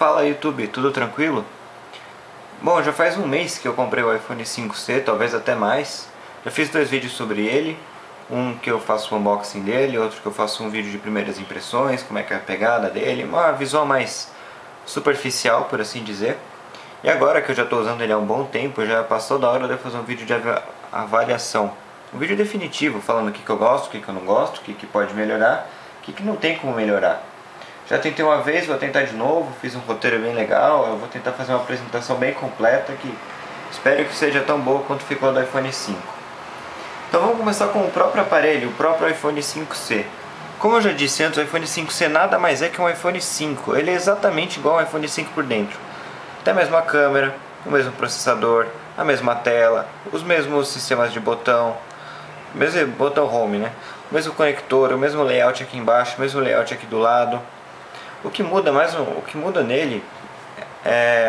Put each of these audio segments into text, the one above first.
Fala YouTube, tudo tranquilo? Bom, já faz um mês que eu comprei o iPhone 5C, talvez até mais. Já fiz 2 vídeos sobre ele, um que eu faço o unboxing dele, outro que eu faço um vídeo de primeiras impressões, como é que é a pegada dele, uma visual mais superficial, por assim dizer. E agora que eu já estou usando ele há um bom tempo, já passou da hora de eu fazer um vídeo de avaliação. Um vídeo definitivo, falando o que eu gosto, o que eu não gosto, o que pode melhorar, o que não tem como melhorar. Já tentei uma vez, vou tentar de novo, fiz um roteiro bem legal, eu vou tentar fazer uma apresentação bem completa que espero que seja tão boa quanto ficou do iPhone 5. Então vamos começar com o próprio aparelho, o próprio iPhone 5C. Como eu já disse antes, o iPhone 5C nada mais é que um iPhone 5, ele é exatamente igual ao iPhone 5 por dentro. Tem a mesma câmera, o mesmo processador, a mesma tela, os mesmos sistemas de botão, o mesmo botão home, né? O mesmo conector, o mesmo layout aqui embaixo, o mesmo layout aqui do lado. O que muda nele,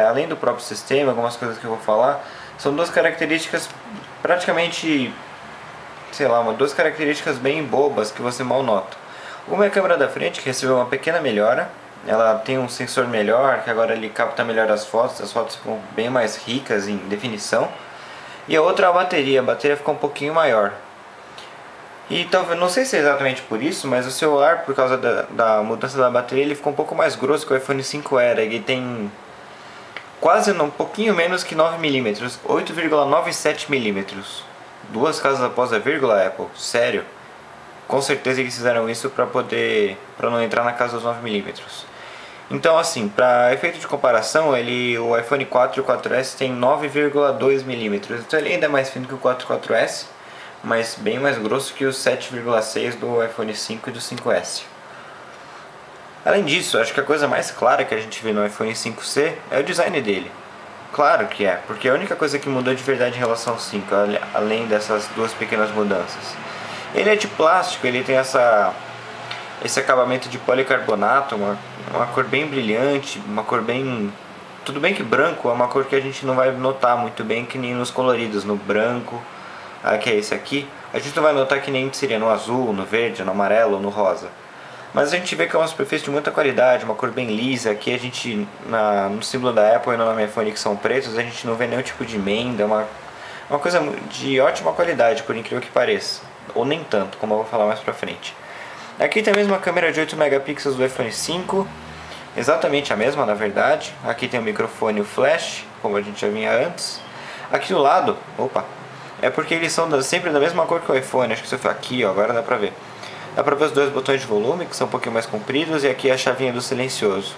além do próprio sistema, algumas coisas que eu vou falar, são duas características praticamente, sei lá, duas características bem bobas que você mal nota. Uma é a câmera da frente, que recebeu uma pequena melhora. Ela tem um sensor melhor, que agora ele capta melhor as fotos ficam bem mais ricas em definição. E a outra é a bateria ficou um pouquinho maior. E talvez, não sei se é exatamente por isso, mas o celular, por causa da mudança da bateria, ele ficou um pouco mais grosso que o iPhone 5 era. Ele tem quase um pouquinho menos que 9mm, 8,97mm. Duas casas após a vírgula, Apple, sério. Com certeza eles fizeram isso para não entrar na casa dos 9mm. Então assim, para efeito de comparação, o iPhone 4 e o 4S tem 9,2mm. Então ele ainda é mais fino que o 4S, mas bem mais grosso que o 7,6 do iPhone 5 e do 5S. Além disso, acho que a coisa mais clara que a gente vê no iPhone 5C é o design dele. Claro que é, porque a única coisa que mudou de verdade em relação ao 5, além dessas duas pequenas mudanças. Ele é de plástico, ele tem esse acabamento de policarbonato, uma cor bem brilhante, uma cor bem... Tudo bem que branco é uma cor que a gente não vai notar muito bem, que nem nos coloridos, no branco, que é esse aqui, a gente não vai notar que nem seria no azul, no verde, no amarelo ou no rosa. Mas a gente vê que é uma superfície de muita qualidade, uma cor bem lisa. Aqui a gente, no símbolo da Apple e no nome iPhone, que são pretos, a gente não vê nenhum tipo de emenda, uma coisa de ótima qualidade, por incrível que pareça. Ou nem tanto, como eu vou falar mais pra frente. Aqui tem a mesma câmera de 8 megapixels do iPhone 5, exatamente a mesma na verdade. Aqui tem o microfone flash, como a gente já vinha antes. Aqui do lado, é porque eles são sempre da mesma cor que o iPhone. Acho que se eu for aqui, ó, agora dá pra ver. Dá pra ver os dois botões de volume, que são um pouquinho mais compridos, e aqui a chavinha do silencioso.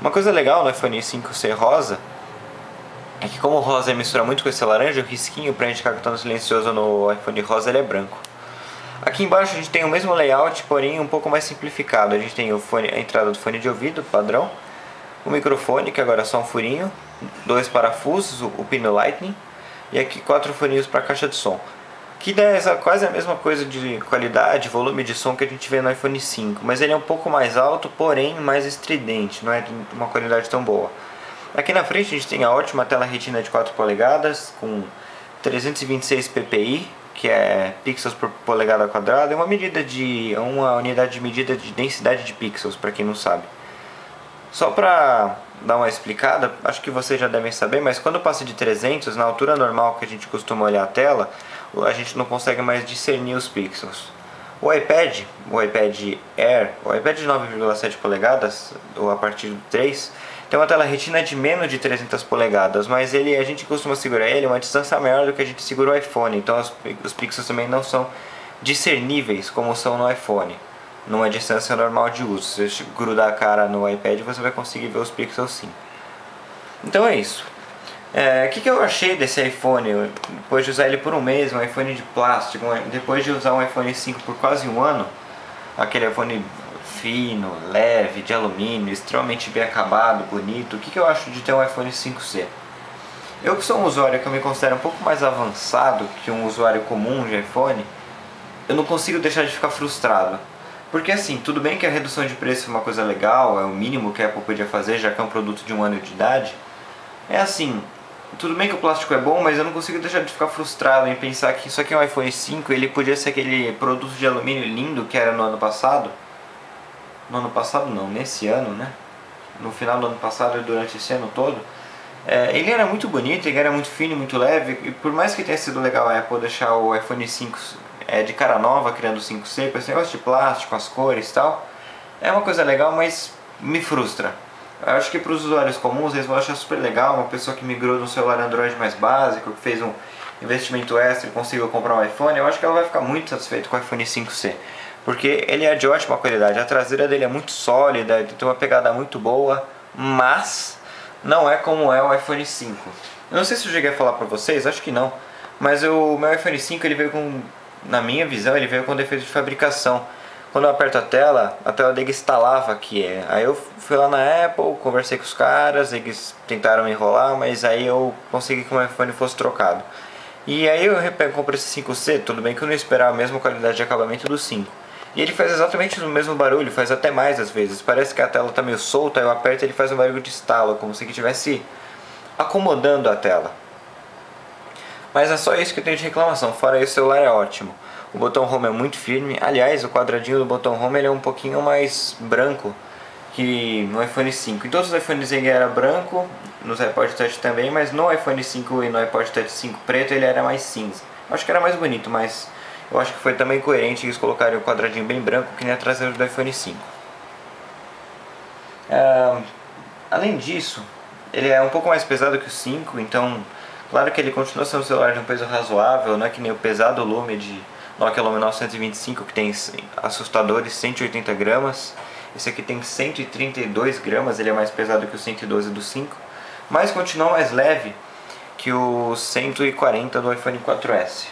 Uma coisa legal no iPhone 5C rosa é que, como o rosa mistura muito com esse laranja, o risquinho pra indicar que tá no silencioso no iPhone rosa ele é branco. Aqui embaixo a gente tem o mesmo layout, porém um pouco mais simplificado. A gente tem a entrada do fone de ouvido padrão, o microfone, que agora é só um furinho, 2 parafusos, o pino Lightning, e aqui 4 furinhos para caixa de som. Que dá quase a mesma coisa de qualidade, volume de som que a gente vê no iPhone 5, mas ele é um pouco mais alto, porém mais estridente, não é de uma qualidade tão boa. Aqui na frente a gente tem a ótima tela retina de 4 polegadas, com 326 ppi, que é pixels por polegada quadrada, é uma unidade de medida de densidade de pixels, para quem não sabe. Só para dar uma explicada, acho que vocês já devem saber, mas quando passa de 300, na altura normal que a gente costuma olhar a tela, a gente não consegue mais discernir os pixels. O iPad Air, o iPad de 9,7 polegadas, ou a partir do 3, tem uma tela retina de menos de 300 polegadas, mas a gente costuma segurar ele uma distância maior do que a gente segura o iPhone, então os pixels também não são discerníveis como são no iPhone, numa distância normal de uso. Se você grudar a cara no iPad, você vai conseguir ver os pixels sim. Então é isso. O que eu achei desse iPhone, depois de usar ele por um mês, um iPhone de plástico, depois de usar um iPhone 5 por quase um ano, aquele iPhone fino, leve, de alumínio, extremamente bem acabado, bonito. O que eu acho de ter um iPhone 5C? Eu que sou um usuário que eu me considero um pouco mais avançado que um usuário comum de iPhone, eu não consigo deixar de ficar frustrado. Porque assim, tudo bem que a redução de preço é uma coisa legal, é o mínimo que a Apple podia fazer, já que é um produto de um ano de idade. É assim, tudo bem que o plástico é bom, mas eu não consigo deixar de ficar frustrado em pensar que isso aqui é um iPhone 5, ele podia ser aquele produto de alumínio lindo que era no ano passado. No ano passado não, nesse ano, né? no final do ano passado e durante esse ano todo. Ele era muito bonito, ele era muito fino, muito leve, e por mais que tenha sido legal a Apple deixar o iPhone 5 de cara nova, criando o 5C, com esse negócio de plástico, as cores e tal, é uma coisa legal, mas me frustra. Eu acho que para os usuários comuns eles vão achar super legal, uma pessoa que migrou de um celular Android mais básico, que fez um investimento extra e conseguiu comprar um iPhone, eu acho que ela vai ficar muito satisfeita com o iPhone 5C. Porque ele é de ótima qualidade, a traseira dele é muito sólida, ele tem uma pegada muito boa, mas não é como é o iPhone 5. Eu não sei se eu cheguei a falar pra vocês, acho que não, mas o meu iPhone 5 ele veio com, na minha visão, ele veio com defeito de fabricação. Quando eu aperto a tela dele instalava aqui. Aí eu fui lá na Apple, conversei com os caras, eles tentaram me enrolar, mas aí eu consegui que o meu iPhone fosse trocado. E aí eu comprei esse 5C, tudo bem que eu não esperava a mesma qualidade de acabamento do 5. E ele faz exatamente o mesmo barulho, faz até mais às vezes. Parece que a tela está meio solta, eu aperto e ele faz um barulho de estalo, como se ele estivesse acomodando a tela. Mas é só isso que eu tenho de reclamação, fora isso o celular é ótimo. O botão home é muito firme, aliás o quadradinho do botão home ele é um pouquinho mais branco que no iPhone 5. Em todos os iPhones ele era branco, nos iPod Touch também, mas no iPhone 5 e no iPod Touch 5 preto ele era mais cinza. Eu acho que era mais bonito, mas eu acho que foi também coerente eles colocarem o quadradinho bem branco que nem a traseira do iPhone 5. Além disso, ele é um pouco mais pesado que o 5, então claro que ele continua sendo um celular de um peso razoável, não é que nem o pesado Lumia de Nokia Lumia 925 que tem assustadores 180 gramas. Esse aqui tem 132 gramas, ele é mais pesado que o 112 do 5, mas continua mais leve que o 140 do iPhone 4S.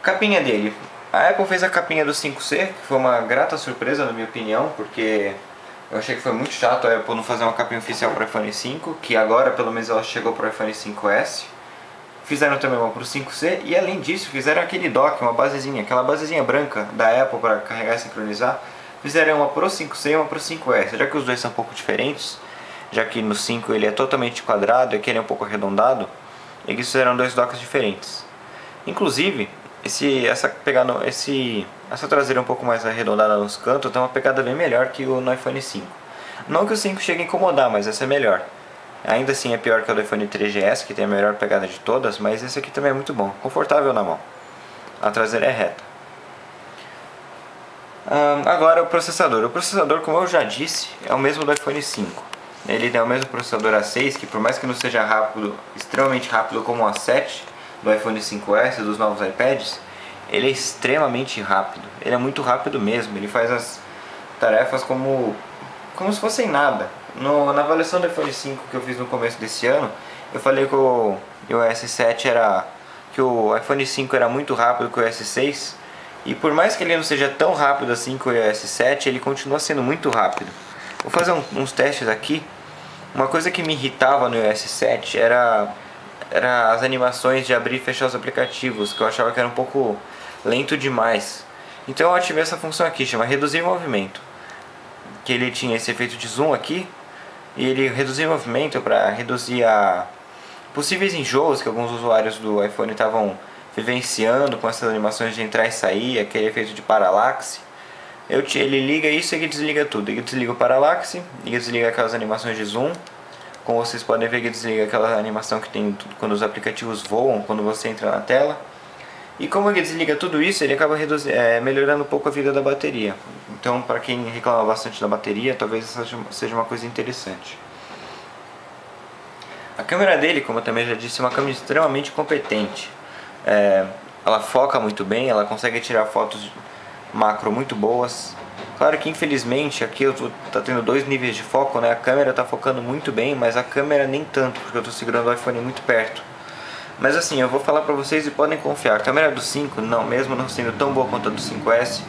Capinha dele. A Apple fez a capinha do 5C, que foi uma grata surpresa na minha opinião, porque eu achei que foi muito chato a Apple não fazer uma capinha oficial para o iPhone 5, que agora pelo menos ela chegou para o iPhone 5S. Fizeram também uma para o 5C e além disso fizeram aquele dock, uma basezinha, aquela basezinha branca da Apple para carregar e sincronizar. Fizeram uma Pro 5C e uma Pro 5S, já que os dois são um pouco diferentes, já que no 5 ele é totalmente quadrado e aqui ele é um pouco arredondado, eles fizeram dois docks diferentes. Inclusive, essa traseira um pouco mais arredondada nos cantos tem uma pegada bem melhor que o no iPhone 5. Não que o 5 chegue a incomodar, mas essa é melhor. Ainda assim é pior que o do iPhone 3GS, que tem a melhor pegada de todas, mas esse aqui também é muito bom, confortável na mão. A traseira é reta. Agora o processador. O processador, como eu já disse, é o mesmo do iPhone 5. Ele tem o mesmo processador A6, que por mais que não seja rápido, extremamente rápido como o A7 do iPhone 5S, dos novos iPads, ele é extremamente rápido. Ele é muito rápido mesmo. Ele faz as tarefas como se fossem nada. Na avaliação do iPhone 5 que eu fiz no começo desse ano, eu falei que o iOS 7 que o iPhone 5 era muito rápido que o iOS 6. E por mais que ele não seja tão rápido assim que o iOS 7, ele continua sendo muito rápido. Vou fazer uns testes aqui. Uma coisa que me irritava no iOS 7 era as animações de abrir e fechar os aplicativos, que eu achava que era um pouco lento demais. Então eu ativei essa função aqui, chama reduzir movimento, que ele tinha esse efeito de zoom aqui, e ele reduzia o movimento para reduzir possíveis enjoos que alguns usuários do iPhone estavam vivenciando com essas animações de entrar e sair, aquele efeito de paralaxe. Ele liga isso e ele desliga tudo. Ele desliga o paralaxe, ele desliga aquelas animações de zoom. Como vocês podem ver, ele desliga aquela animação que tem quando os aplicativos voam, quando você entra na tela. E como ele desliga tudo isso, ele acaba melhorando um pouco a vida da bateria. Então, para quem reclama bastante da bateria, talvez seja uma coisa interessante. A câmera dele, como eu também já disse, é uma câmera extremamente competente. Ela foca muito bem, ela consegue tirar fotos macro muito boas. Claro que infelizmente aqui eu tô tendo dois níveis de foco, né? A câmera tá focando muito bem, mas a câmera nem tanto, porque eu tô segurando o iPhone muito perto. Mas assim, eu vou falar pra vocês e podem confiar, a câmera do 5, mesmo não sendo tão boa quanto a do 5S,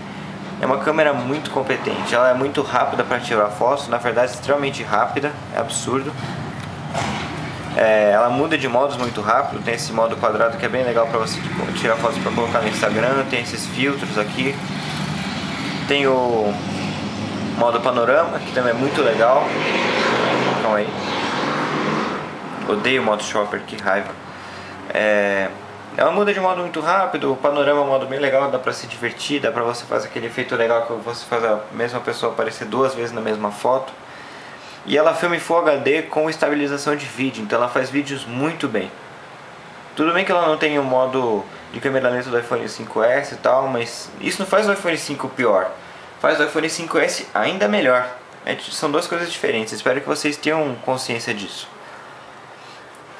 é uma câmera muito competente. Ela é muito rápida para tirar fotos, na verdade extremamente rápida, é absurdo. Ela muda de modos muito rápido, tem esse modo quadrado que é bem legal para você tirar fotos para colocar no Instagram, tem esses filtros aqui, tem o modo panorama, que também é muito legal. Calma aí, odeio o modo shopper, que raiva. Ela muda de modo muito rápido, o panorama é um modo bem legal, dá pra se divertir, dá pra você fazer aquele efeito legal que você faz a mesma pessoa aparecer duas vezes na mesma foto. E ela filma em Full HD com estabilização de vídeo, então ela faz vídeos muito bem. Tudo bem que ela não tem o modo de câmera lenta do iPhone 5S e tal, mas isso não faz o iPhone 5 pior. Faz o iPhone 5S ainda melhor. São duas coisas diferentes, espero que vocês tenham consciência disso.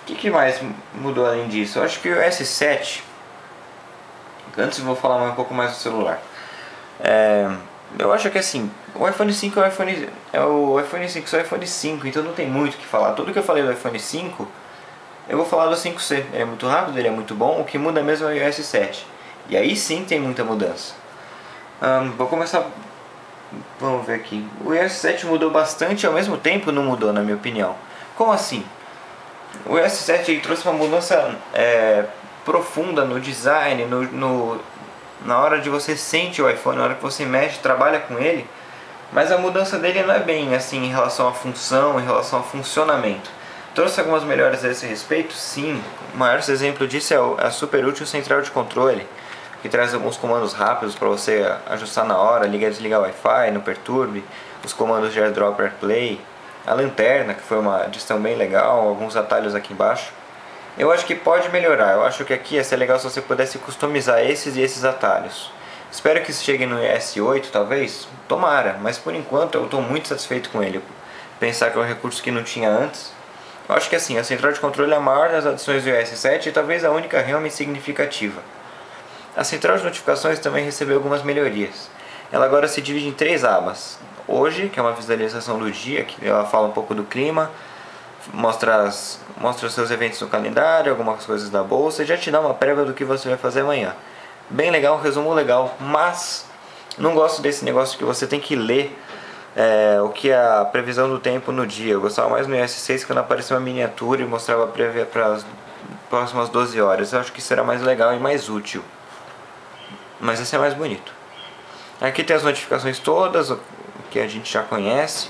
O que mais mudou além disso? Eu acho que o S7... Antes eu vou falar um pouco mais do celular. Eu acho que assim, o iPhone 5 é o iPhone 5 só é o iPhone 5, então não tem muito o que falar. Tudo que eu falei do iPhone 5, eu vou falar do 5C. Ele é muito rápido, ele é muito bom, o que muda mesmo é o iOS 7. E aí sim tem muita mudança. Vou começar... Vamos ver aqui. O iOS 7 mudou bastante, ao mesmo tempo não mudou, na minha opinião. Como assim? O iOS 7 ele trouxe uma mudança profunda no design, na hora de você sente o iPhone, na hora que você mexe, trabalha com ele. Mas a mudança dele não é bem assim em relação à função, em relação ao funcionamento. Trouxe algumas melhoras a esse respeito? Sim. O maior exemplo disso é a super útil central de controle, que traz alguns comandos rápidos para você ajustar na hora, ligar e desligar o Wi-Fi, no Perturbe, os comandos de AirDrop, AirPlay, a lanterna, que foi uma adição bem legal, alguns atalhos aqui embaixo. Eu acho que pode melhorar, eu acho que aqui ia ser legal se você pudesse customizar esses e esses atalhos. Espero que isso chegue no iOS 8 talvez, tomara, mas por enquanto eu estou muito satisfeito com ele. Pensar que é um recurso que não tinha antes. Eu acho que assim, a central de controle é a maior das adições do iOS 7 e talvez a única realmente significativa. A central de notificações também recebeu algumas melhorias. Ela agora se divide em 3 abas. Hoje, que é uma visualização do dia, que ela fala um pouco do clima, mostra os seus eventos no calendário, algumas coisas da bolsa e já te dá uma prévia do que você vai fazer amanhã. Bem legal, um resumo legal, mas não gosto desse negócio que você tem que ler o que é a previsão do tempo no dia. Eu gostava mais no iOS 6 quando aparecia uma miniatura e mostrava a prévia para as próximas 12 horas. Eu acho que será mais legal e mais útil. Mas esse é mais bonito. Aqui tem as notificações todas, o que a gente já conhece.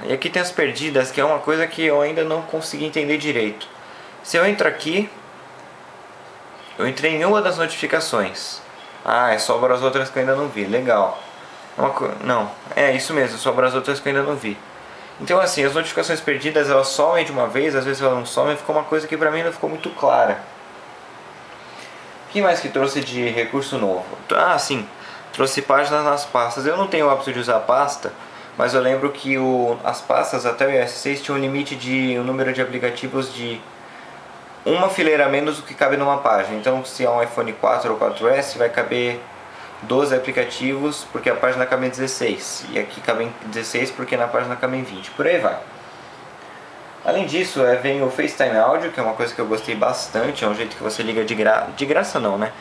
E aqui tem as perdidas, que é uma coisa que eu ainda não consegui entender direito. Se eu entro aqui, eu entrei em uma das notificações. Sobra as outras que eu ainda não vi, legal. Não, é isso mesmo, sobra as outras que eu ainda não vi. Então assim, as notificações perdidas elas somem de uma vez, às vezes elas não somem, ficou uma coisa que pra mim não ficou muito clara. O que mais que trouxe de recurso novo? Sim, trouxe páginas nas pastas. Eu não tenho o hábito de usar pasta, mas eu lembro que as pastas até o iOS 6 tinham um limite de número de aplicativos de uma fileira a menos do que cabe numa página. Então se é um iPhone 4 ou 4S vai caber 12 aplicativos porque a página cabe em 16. E aqui cabe em 16 porque na página cabe em 20. Por aí vai. Além disso, vem o FaceTime Audio, que é uma coisa que eu gostei bastante. É um jeito que você liga de graça não, né?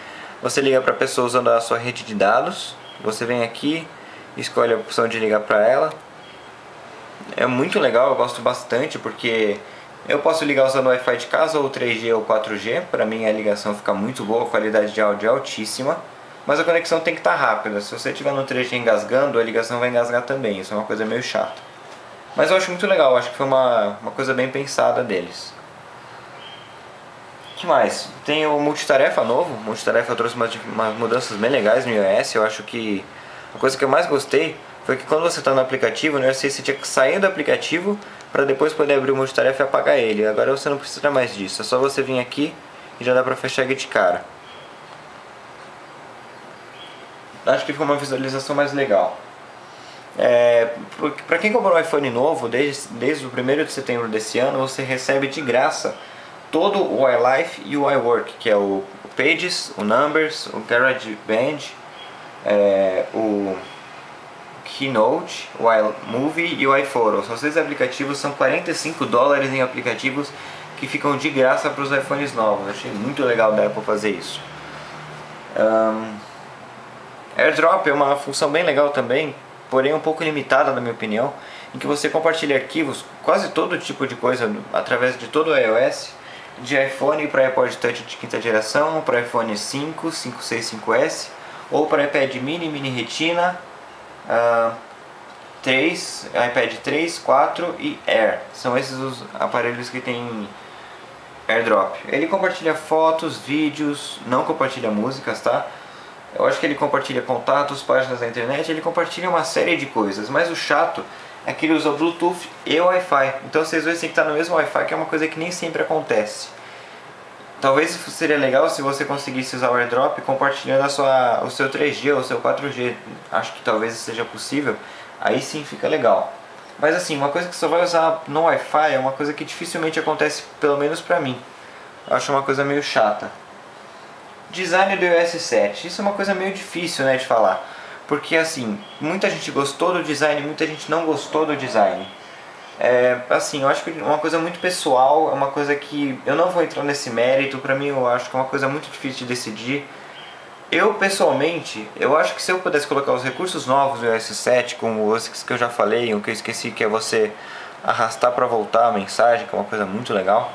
Você liga para a pessoa usando a sua rede de dados. Você vem aqui, escolhe a opção de ligar para ela. É muito legal, eu gosto bastante porque eu posso ligar usando o Wi-Fi de casa ou 3G ou 4G. Para mim a ligação fica muito boa, a qualidade de áudio é altíssima. Mas a conexão tem que estar rápida. Se você estiver no 3G engasgando, a ligação vai engasgar também. Isso é uma coisa meio chata. Mas eu acho muito legal, acho que foi uma coisa bem pensada deles. O que mais? Tem o multitarefa novo. O multitarefa trouxe umas mudanças bem legais no iOS. Eu acho que a coisa que eu mais gostei foi que quando você está no aplicativo, no iOS você tinha que sair do aplicativo para depois poder abrir o multitarefa e apagar ele. Agora você não precisa mais disso, é só você vir aqui e já dá para fechar ele de cara. Acho que foi uma visualização mais legal. Para quem comprou um iPhone novo, desde o 1º de setembro desse ano, você recebe de graça todo o iLife e o iWork, que é o Pages, o Numbers, o GarageBand, o Keynote, o iMovie e o iPhoto. São 6 aplicativos, são $45 em aplicativos que ficam de graça para os iPhones novos. Achei muito legal da Apple fazer isso. AirDrop é uma função bem legal também, porém um pouco limitada na minha opinião, em que você compartilha arquivos, quase todo tipo de coisa, através de todo o iOS, de iPhone para iPod Touch de 5ª geração, para iPhone 5, 5C, 5S, ou para iPad mini, mini retina, 3, iPad 3, 4 e Air. São esses os aparelhos que tem AirDrop. Ele compartilha fotos, vídeos, não compartilha músicas, tá? Eu acho que ele compartilha contatos, páginas da internet, ele compartilha uma série de coisas, mas o chato é que ele usa o Bluetooth e o Wi-Fi. Então vocês dois têm que estar no mesmo Wi-Fi, que é uma coisa que nem sempre acontece. Talvez seria legal se você conseguisse usar o AirDrop compartilhando o seu 3G ou o seu 4G. Acho que talvez seja possível. Aí sim fica legal. Mas assim, uma coisa que só vai usar no Wi-Fi é uma coisa que dificilmente acontece, pelo menos pra mim. Eu acho uma coisa meio chata. Design do iOS 7. Isso é uma coisa meio difícil, né, de falar. Porque assim, muita gente gostou do design, muita gente não gostou do design. Assim, eu acho que é uma coisa muito pessoal, é uma coisa que eu não vou entrar nesse mérito. Pra mim, eu acho que é uma coisa muito difícil de decidir. Eu, pessoalmente, eu acho que se eu pudesse colocar os recursos novos do iOS 7, como os que eu já falei, o que eu esqueci, que é você arrastar para voltar a mensagem, que é uma coisa muito legal.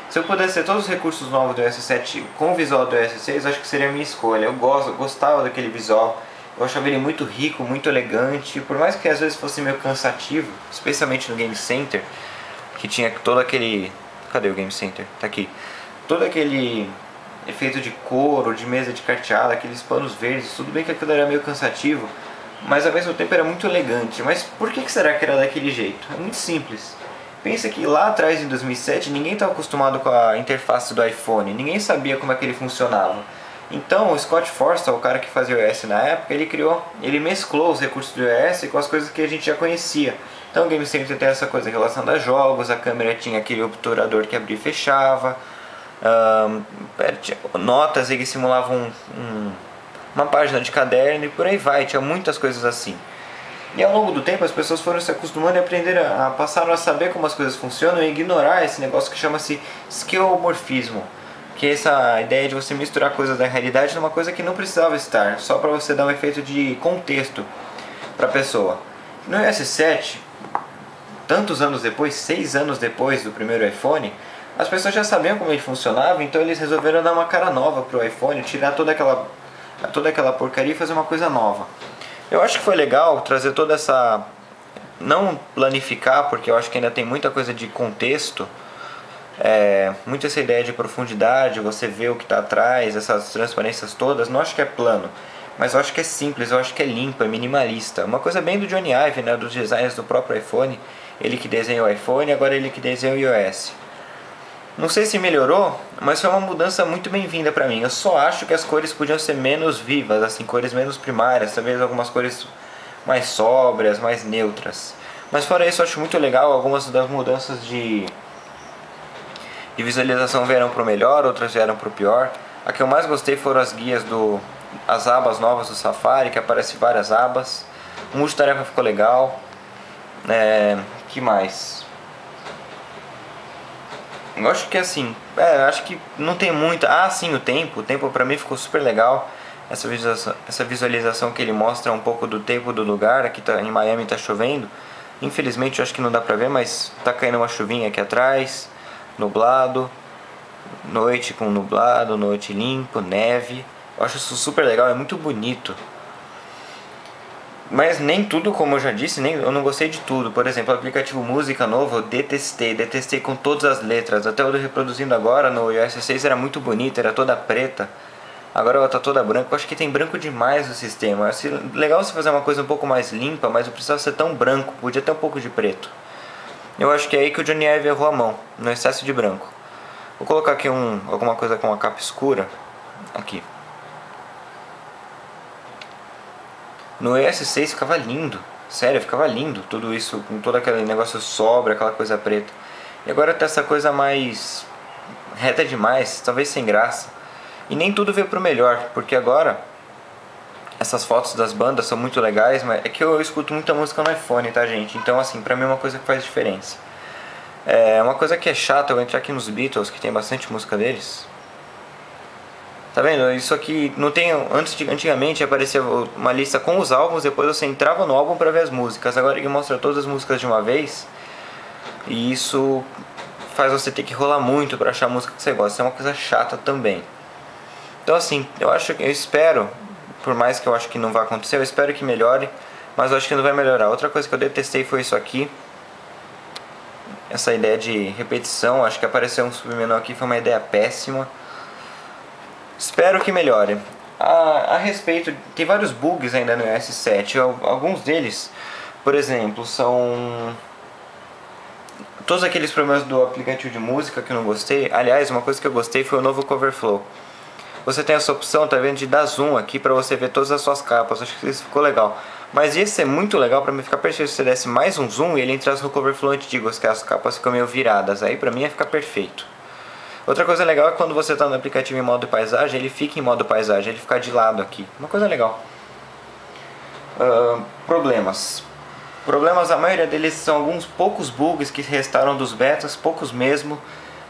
Se eu pudesse ter todos os recursos novos do iOS 7 com o visual do iOS 6, acho que seria a minha escolha. Eu gostava daquele visual, eu achava ele muito rico, muito elegante, por mais que às vezes fosse meio cansativo, especialmente no Game Center, que tinha todo aquele... Cadê o Game Center? Tá aqui. Todo aquele efeito de couro, de mesa de carteado, aqueles panos verdes, tudo bem que aquilo era meio cansativo, mas ao mesmo tempo era muito elegante. Mas por que será que era daquele jeito? É muito simples. Pensa que lá atrás, em 2007, ninguém estava acostumado com a interface do iPhone, ninguém sabia como é que ele funcionava. Então o Scott Forstall, o cara que fazia o iOS na época, ele mesclou os recursos do iOS com as coisas que a gente já conhecia. Então o Game Center tem essa coisa relacionada a jogos, a câmera tinha aquele obturador que abria e fechava, notas que simulavam uma página de caderno e por aí vai, tinha muitas coisas assim. E ao longo do tempo as pessoas foram se acostumando e aprenderam passaram a saber como as coisas funcionam e ignorar esse negócio que chama-se skeuomorfismo, que é essa ideia de você misturar coisas da realidade numa coisa que não precisava estar, só para você dar um efeito de contexto para a pessoa. No iOS 7, tantos anos depois, 6 anos depois do primeiro iPhone, as pessoas já sabiam como ele funcionava, então eles resolveram dar uma cara nova pro iPhone, tirar toda aquela porcaria e fazer uma coisa nova. Eu acho que foi legal trazer toda essa... não planificar, porque eu acho que ainda tem muita coisa de contexto, muito essa ideia de profundidade, você vê o que está atrás, essas transparências todas. Não acho que é plano, mas eu acho que é simples, eu acho que é limpo, é minimalista. Uma coisa bem do Johnny Ive, né, dos designs do próprio iPhone. Ele que desenhou o iPhone, agora ele que desenhou o iOS. Não sei se melhorou, mas foi uma mudança muito bem-vinda pra mim. Eu só acho que as cores podiam ser menos vivas, assim, cores menos primárias, talvez algumas cores mais sóbrias, mais neutras. Mas fora isso, eu acho muito legal algumas das mudanças de visualização vieram pro melhor, outras vieram pro pior. A que eu mais gostei foram as guias as abas novas do Safari, que aparecem várias abas. O multitarefa ficou legal. Que mais? Eu acho que assim, acho que não tem muito. Sim, o tempo pra mim ficou super legal. Essa visualização que ele mostra um pouco do tempo do lugar. Aqui em Miami tá chovendo. Infelizmente eu acho que não dá pra ver, mas tá caindo uma chuvinha aqui atrás. Nublado, noite com nublado, noite limpo, neve. Eu acho isso super legal, é muito bonito. Mas nem tudo, como eu já disse, eu não gostei de tudo. Por exemplo, o aplicativo Música novo eu detestei com todas as letras. Até eu reproduzindo agora no iOS 6 era muito bonita, era toda preta. Agora ela tá toda branca. Eu acho que tem branco demais no sistema. Legal se fazer uma coisa um pouco mais limpa, mas não precisava ser tão branco, podia ter um pouco de preto. Eu acho que é aí que o Johnny Ive errou a mão, no excesso de branco. Vou colocar aqui alguma coisa com uma capa escura. Aqui. No iOS 6 ficava lindo, sério, ficava lindo tudo isso, com todo aquele negócio sobra, aquela coisa preta. E agora tá essa coisa mais reta demais, talvez sem graça. E nem tudo veio pro melhor, porque agora essas fotos das bandas são muito legais, mas é que eu escuto muita música no iPhone, tá, gente? Então assim, pra mim é uma coisa que faz diferença. Uma coisa que é chata, eu entrar aqui nos Beatles, que tem bastante música deles. Tá vendo? Isso aqui não tem. Antigamente aparecia uma lista com os álbuns, depois você entrava no álbum para ver as músicas. Agora ele mostra todas as músicas de uma vez. E isso faz você ter que rolar muito para achar a música que você gosta. Isso é uma coisa chata também. Então assim, eu espero, por mais que eu acho que não vai acontecer, eu espero que melhore, mas eu acho que não vai melhorar. Outra coisa que eu detestei foi isso aqui. Essa ideia de repetição, acho que apareceu um submenu aqui, foi uma ideia péssima. Espero que melhore. A respeito, tem vários bugs ainda no iOS 7. Alguns deles Por exemplo, são todos aqueles problemas do aplicativo de música que eu não gostei. Aliás, uma coisa que eu gostei foi o novo Coverflow. Você tem essa opção, tá vendo, de dar zoom aqui pra você ver todas as suas capas. Acho que isso ficou legal. Mas ia ser muito legal pra mim ficar perfeito se você desse mais um zoom e ele entrasse no Coverflow antigo, que as capas ficam meio viradas. Aí pra mim ia ficar perfeito. Outra coisa legal é que quando você está no aplicativo em modo paisagem, ele fica em modo paisagem, ele fica de lado aqui. Uma coisa legal. Problemas. Problemas, a maioria deles são alguns poucos bugs que restaram dos betas, poucos mesmo.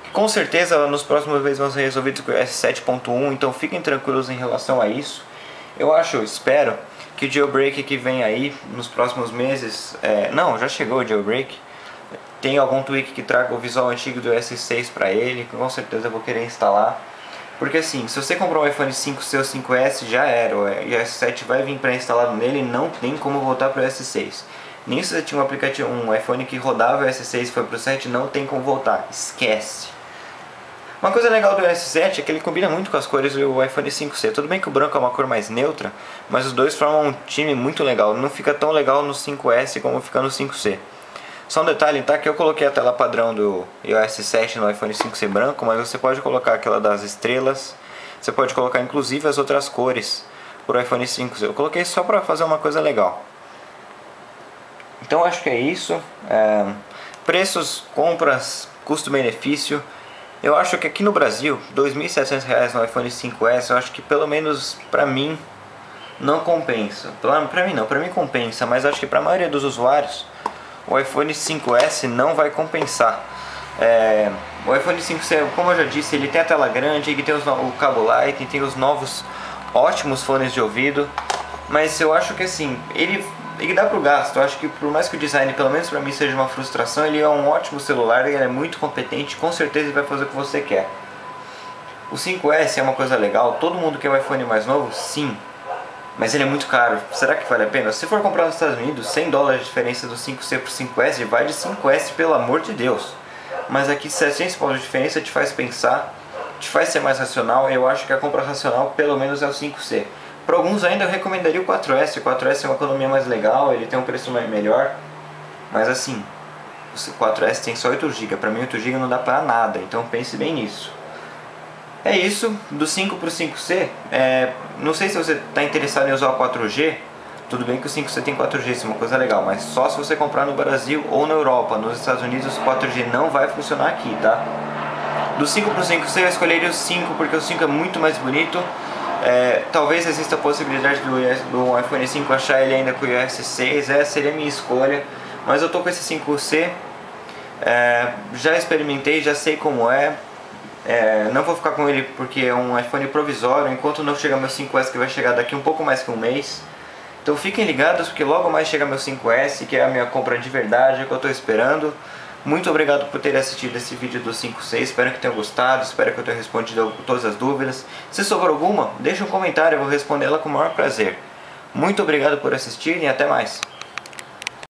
Que com certeza nos próximos meses vão ser resolvidos com o S7.1, então fiquem tranquilos em relação a isso. Espero que o jailbreak que vem aí nos próximos meses... não, já chegou o jailbreak. Tem algum tweak que traga o visual antigo do S6 para ele, que com certeza eu vou querer instalar. Porque assim, se você comprar um iPhone 5C ou 5S, já era, e o S7 vai vir pré-instalado nele, não tem como voltar para o S6. Nem se você tinha um iPhone que rodava o S6 e foi para o 7, não tem como voltar, esquece. Uma coisa legal do S7 é que ele combina muito com as cores do iPhone 5C. Tudo bem que o branco é uma cor mais neutra, mas os dois formam um time muito legal. Não fica tão legal no 5S como fica no 5C. Só um detalhe, tá? Que eu coloquei a tela padrão do iOS 7 no iPhone 5C branco, mas você pode colocar aquela das estrelas. Você pode colocar inclusive as outras cores pro iPhone 5C. Eu coloquei só pra fazer uma coisa legal. Então acho que é isso. Preços, compras, custo-benefício. Eu acho que aqui no Brasil, R$ 2.700 no iPhone 5S, eu acho que pelo menos pra mim não compensa. Pra mim não, pra mim compensa, mas acho que pra maioria dos usuários o iPhone 5S não vai compensar. O iPhone 5C, como eu já disse, ele tem a tela grande, ele tem o cabo Lightning, tem os novos ótimos fones de ouvido, mas eu acho que assim, ele dá pro gasto. Eu acho que por mais que o design, pelo menos pra mim, seja uma frustração, ele é um ótimo celular, ele é muito competente, com certeza ele vai fazer o que você quer. O 5S é uma coisa legal, todo mundo quer um iPhone mais novo? Sim. Mas ele é muito caro, será que vale a pena? Se for comprar nos Estados Unidos, $100 de diferença do 5C pro 5S, vai de 5S, pelo amor de Deus. Mas aqui $700 de diferença te faz pensar, te faz ser mais racional, e eu acho que a compra racional pelo menos é o 5C. Para alguns ainda eu recomendaria o 4S, o 4S é uma economia mais legal, ele tem um preço melhor. Mas assim, o 4S tem só 8GB, para mim 8GB não dá pra nada, então pense bem nisso. É isso, do 5 para o 5C, não sei se você está interessado em usar o 4G, tudo bem que o 5C tem 4G, isso é uma coisa legal, mas só se você comprar no Brasil ou na Europa. Nos Estados Unidos o 4G não vai funcionar aqui, tá? Do 5 para o 5C eu escolheria o 5 porque o 5 é muito mais bonito. Talvez exista a possibilidade do iPhone 5 achar ele ainda com o iOS 6, seria a minha escolha, mas eu tô com esse 5C, já experimentei, já sei como é. Não vou ficar com ele porque é um iPhone provisório, enquanto não chegar meu 5S, que vai chegar daqui um pouco mais que um mês. Então fiquem ligados porque logo mais chega meu 5S, que é a minha compra de verdade, que eu estou esperando. Muito obrigado por ter assistido esse vídeo do 5C, espero que tenham gostado, espero que eu tenha respondido todas as dúvidas. Se sobrou alguma, deixa um comentário, eu vou responder ela com o maior prazer. Muito obrigado por assistir e até mais.